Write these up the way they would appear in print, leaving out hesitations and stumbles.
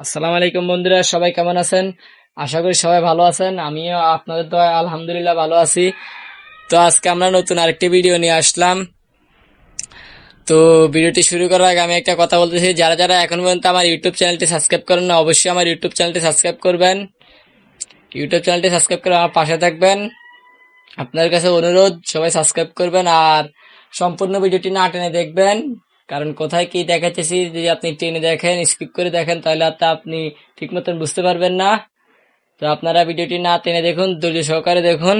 আসসালামু আলাইকুম বন্ধুরা, সবাই কেমন আছেন? আশা করি সবাই ভালো আছেন। আমিও আপনাদের দয়ায় আলহামদুলিল্লাহ ভালো আছি। তো আজকে আমরা নতুন আরেকটি ভিডিও নিয়ে আসলাম। তো ভিডিওটি শুরু করার আগে আমি একটা কথা বলতেছি, যারা যারা এখন পর্যন্ত আমার ইউটিউব চ্যানেলটি সাবস্ক্রাইব করেন না, অবশ্যই আমার ইউটিউব চ্যানেলটি সাবস্ক্রাইব করবেন। ইউটিউব চ্যানেলটি সাবস্ক্রাইব করে আমার পাশে থাকবেন। আপনার কাছে অনুরোধ, সবাই সাবস্ক্রাইব করবেন আর সম্পূর্ণ ভিডিওটি না টেনে দেখবেন। কারণ কোথায় কি দেখাচ্ছি, যদি আপনি টেনে দেখেন, স্কিপ করে দেখেন, তাহলে আপনি ঠিক মতন বুঝতে পারবেন না। তো আপনারা ভিডিওটি না টেনে দেখুন, ধৈর্য সহকারে দেখুন।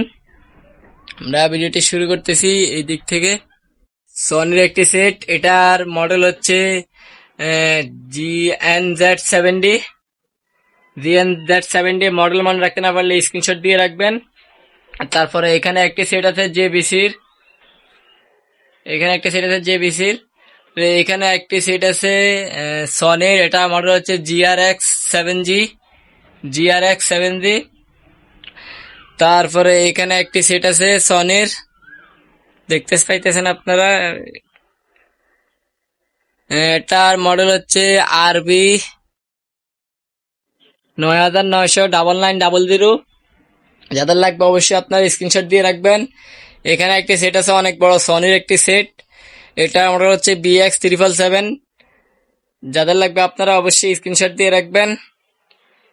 আমরা ভিডিওটি শুরু করতেছি এই দিক থেকে। সনির একটি সেট, এটার মডেল হচ্ছে GNZ70। GNZ70 মডেল মনে রাখতে না পারলে স্ক্রিনশট দিয়ে রাখবেন। তারপরে এখানে একটি সেট আছে জেবিসির, এখানে একটি সেট আছে সনির, এটা মডেল হচ্ছে GRX7G। তারপরে এখানে একটি সেট আছে সনির, দেখতে পাইতেছেন আপনারা, এটার মডেল হচ্ছে RB9900 যাদের লাগবে অবশ্যই আপনার স্ক্রিনশট দিয়ে রাখবেন। এখানে একটি সেট আছে অনেক বড় সনির একটি সেট, এটার মডেল হচ্ছে BX777। যাদের লাগবে আপনারা অবশ্যই স্ক্রিনশট দিয়ে রাখবেন,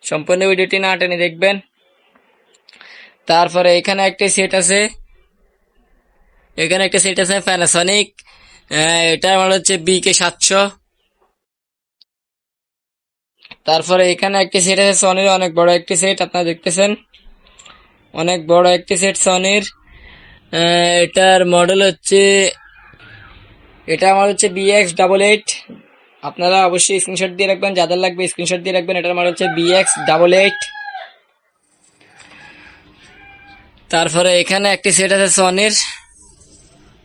সম্পূর্ণ ভিডিওটি না টেনে দেখবেন। তারপরে এখানে একটা সেট আছে প্যানাসনিক, এটার মডেল হচ্ছে BK700। তারপরে এখানে একটি সেট আছে সনির, অনেক বড় একটি সেট, আপনারা দেখতেছেন, অনেক বড় একটি সেট সনির। এটার মডেল হচ্ছে BX88। আপনারা অবশ্যই স্ক্রিনশট দিয়ে রাখবেন, যাদের লাগবে স্ক্রিনশট দিয়ে রাখবেন। এটার মডেল হচ্ছে BX88। তারপরে এখানে একটি সেট আছে সনির,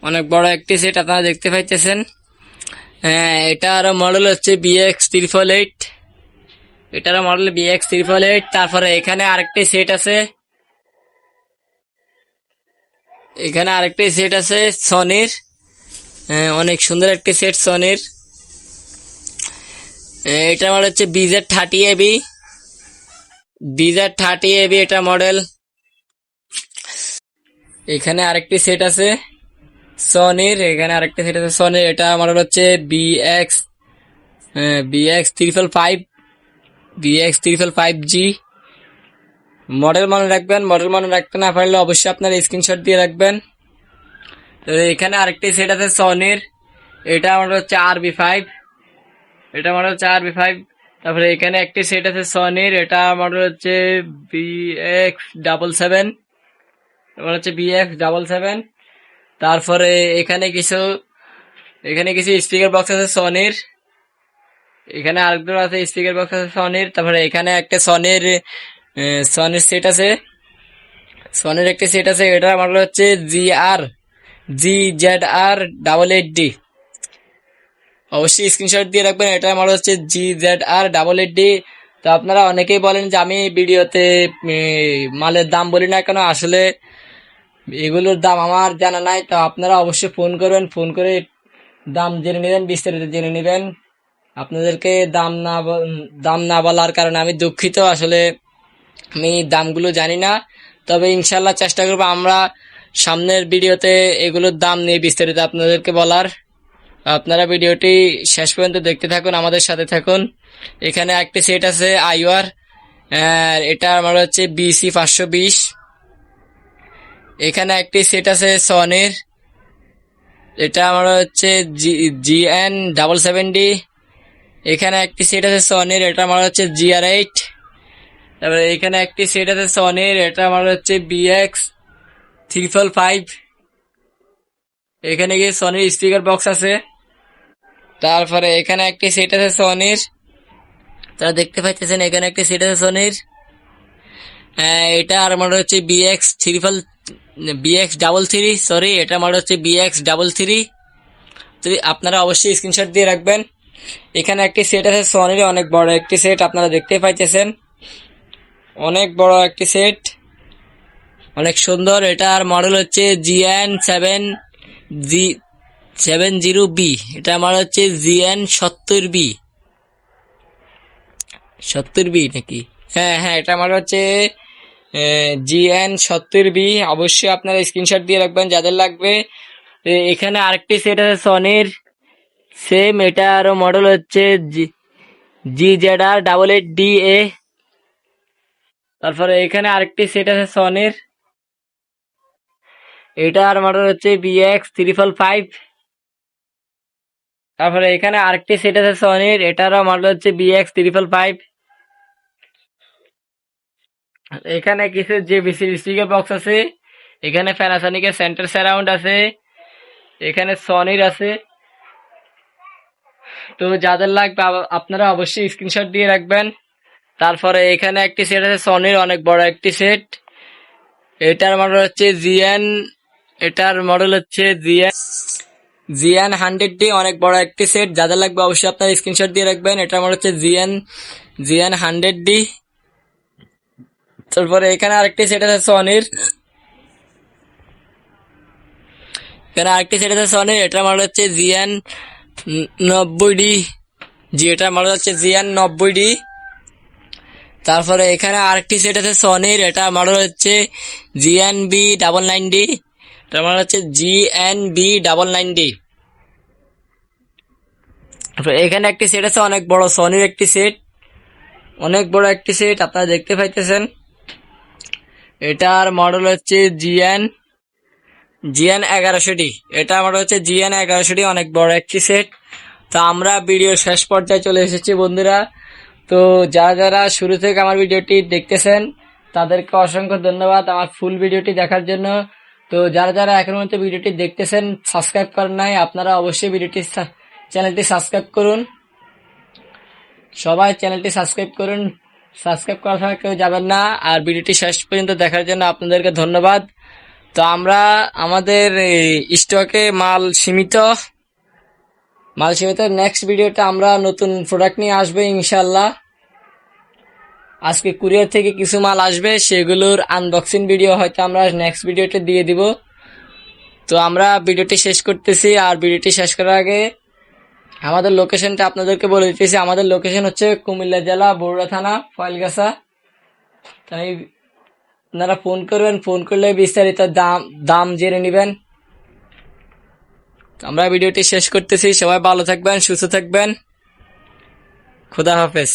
অনেক বড় একটি সেট, আপনারা দেখতে পাইতেছেন। এটার মডেল হচ্ছে BX888। এটার মডেল BX888। তারপরে এখানে আরেকটি সেট আছে, সনির, অনেক সুন্দর একটি সেট সনির। এটার মডেল হচ্ছে BZ30AB এটা মডেল। এখানে আরেকটি সেট আছে সনির, এটা মডেল হচ্ছে BX555G। মডেল মনে রাখবেন, মডেল মনে রাখতে না পারলে অবশ্যই আপনার স্ক্রিনশট দিয়ে রাখবেন। তো এখানে আরেকটি সেট আছে সনির, এটা মডেল হচ্ছে RB5। তারপরে এখানে একটি সেট আছে সনির, এটা মডেল হচ্ছে BX77। তারপরে এখানে কিছু স্পিকার বক্স আছে সনির, এখানে আরেকজন আছে স্পিকার বক্স আছে সনির। তারপরে এখানে একটা সনির সেট আছে, এটা মডেল হচ্ছে GZR888D। অবশ্যই স্ক্রিনশট দিয়ে রাখবেন, এটা মডেল হচ্ছে GZR888D। তো আপনারা অনেকেই বলেন যে আমি ভিডিওতে মালের দাম বলি না কেন, আসলে এগুলোর দাম আমার জানা নাই। তো আপনারা অবশ্যই ফোন করবেন, ফোন করে দাম জেনে নেবেন, বিস্তারিত জেনে নেবেন। আপনাদেরকে দাম না বলার কারণে আমি দুঃখিত, আসলে আমি দামগুলো জানি না। তবে ইনশাল্লাহ চেষ্টা করবো আমরা সামনের ভিডিওতে এগুলোর দাম নিয়ে বিস্তারিত আপনাদেরকে বলার। আপনারা ভিডিওটি শেষ পর্যন্ত দেখতে থাকুন, আমাদের সাথে থাকুন। এখানে একটি সেট আছে আইওয়ার, এটা আমার হচ্ছে BC520। এখানে একটি সেট আছে সনির, এটা আমার হচ্ছে GN770। এখানে একটি সেট আছে সনির, এটা আমার হচ্ছে GR8। তারপরে এখানে একটি সেট আছে সনির, এটা আমার হচ্ছে BX355। এখানে কি সনির স্পিকার বক্স আছে। তারপরে এখানে একটি সেট আছে সনির, তারা দেখতে পাচ্ছেন, এখানে একটি সেট আছে সনির, এটা আর মডেল হচ্ছে BX33, সরি, এটা মডেল হচ্ছে BX33। তো আপনারা অবশ্যই স্ক্রিনশট দিয়ে রাখবেন। এখানে একটি সেট আছে সনির, অনেক বড় একটি সেট, আপনারা দেখতে পাইতেছেন, অনেক বড় একটি সেট, অনেক সুন্দর। এটার মডেল হচ্ছে GN70B। এটা মডেল হচ্ছে GN70B। 70B নাকি? হ্যাঁ হ্যাঁ, এটা আমার হচ্ছে GN70B। অবশ্যই আপনারা স্ক্রিনশট দিয়ে রাখবেন যাদের লাগবে। এখানে আরেকটি সেট আছে সনির, সেম এটার মডেল হচ্ছে GZR88DA। তারপরে এখানে আরেকটি সেট আছে সনির, এটার মডেল হচ্ছে BX555। তারপরে এখানে আরেকটি সেট আছে সনির, এটারও মডেল হচ্ছে BX555। এখানে কিছু যে স্পিকার বক্স আছে, এখানে প্যানাসনিকের সেন্টার সারাউন্ড আছে, এখানে সনির আছে। তো যাদের লাগবে আপনারা অবশ্যই স্ক্রিনশট দিয়ে রাখবেন। তারপরে এখানে একটি সেট আছে সনির, অনেক বড় একটি সেট, এটার মডেল হচ্ছে GN100D, অনেক বড় একটি সেট। যাদের লাগবে অবশ্যই আপনারা স্ক্রিনশট দিয়ে রাখবেন। এটার মডেল হচ্ছে GN100D। তারপরে এখানে আরেকটি সেট আছে সনির, এটার মডেল হচ্ছে GN90D। এটার মডেল হচ্ছে GN90D। তারপরে এখানে আরেকটি সেট আছে সনির, এটা মডেল হচ্ছে GNB99D। এটার মডেল হচ্ছে GNB99D। এখানে একটি সেট আছে অনেক বড়, সনির একটি সেট, অনেক বড় একটি সেট আপনারা দেখতে পাইতেছেন। এটার মডেল হচ্ছে GN1100D। এটা মডেল হচ্ছে GN1100D, অনেক বড় একটি সেট। তো আমরা ভিডিও শেষ পর্যায়ে চলে এসেছি বন্ধুরা। তো যারা যারা শুরু থেকে আমার ভিডিওটি দেখতেছেন তাদেরকে অসংখ্য ধন্যবাদ আমার ফুল ভিডিওটি দেখার জন্য। তো যারা যারা এখন পর্যন্ত ভিডিওটি দেখতেছেন, সাবস্ক্রাইব করেন নাই, আপনারা অবশ্যই চ্যানেলটি সাবস্ক্রাইব করুন। সবাই চ্যানেলটি সাবস্ক্রাইব করুন, সাবস্ক্রাইব করার সময় কেউ যাবেন না। আর ভিডিওটি শেষ পর্যন্ত দেখার জন্য আপনাদেরকে ধন্যবাদ। তো আমাদের স্টকে মাল সীমিত। নেক্সট ভিডিওতে আমরা নতুন প্রোডাক্ট নিয়ে আসবে ইনশাল্লাহ। আজকে কুরিয়ার থেকে কিছু মাল আসবে, সেগুলোর আনবক্সিং ভিডিও হয়তো আমরা নেক্সট ভিডিওতে দিয়ে দিব। তো আমরা ভিডিওটি শেষ করতেছি। আর ভিডিওটি শেষ করার আগে আমাদের লোকেশনটা আপনাদেরকে বলে দিতেছি। আমাদের লোকেশন হচ্ছে কুমিল্লা জেলা, বরুড়া থানা, ফয়েলগাছা। তাই আপনারা ফোন করবেন, ফোন করলে বিস্তারিত দাম জেনে নেবেন। আমরা ভিডিওটি শেষ করতেছি। সবাই ভালো থাকবেন, সুস্থ থাকবেন। খুদা হাফেজ।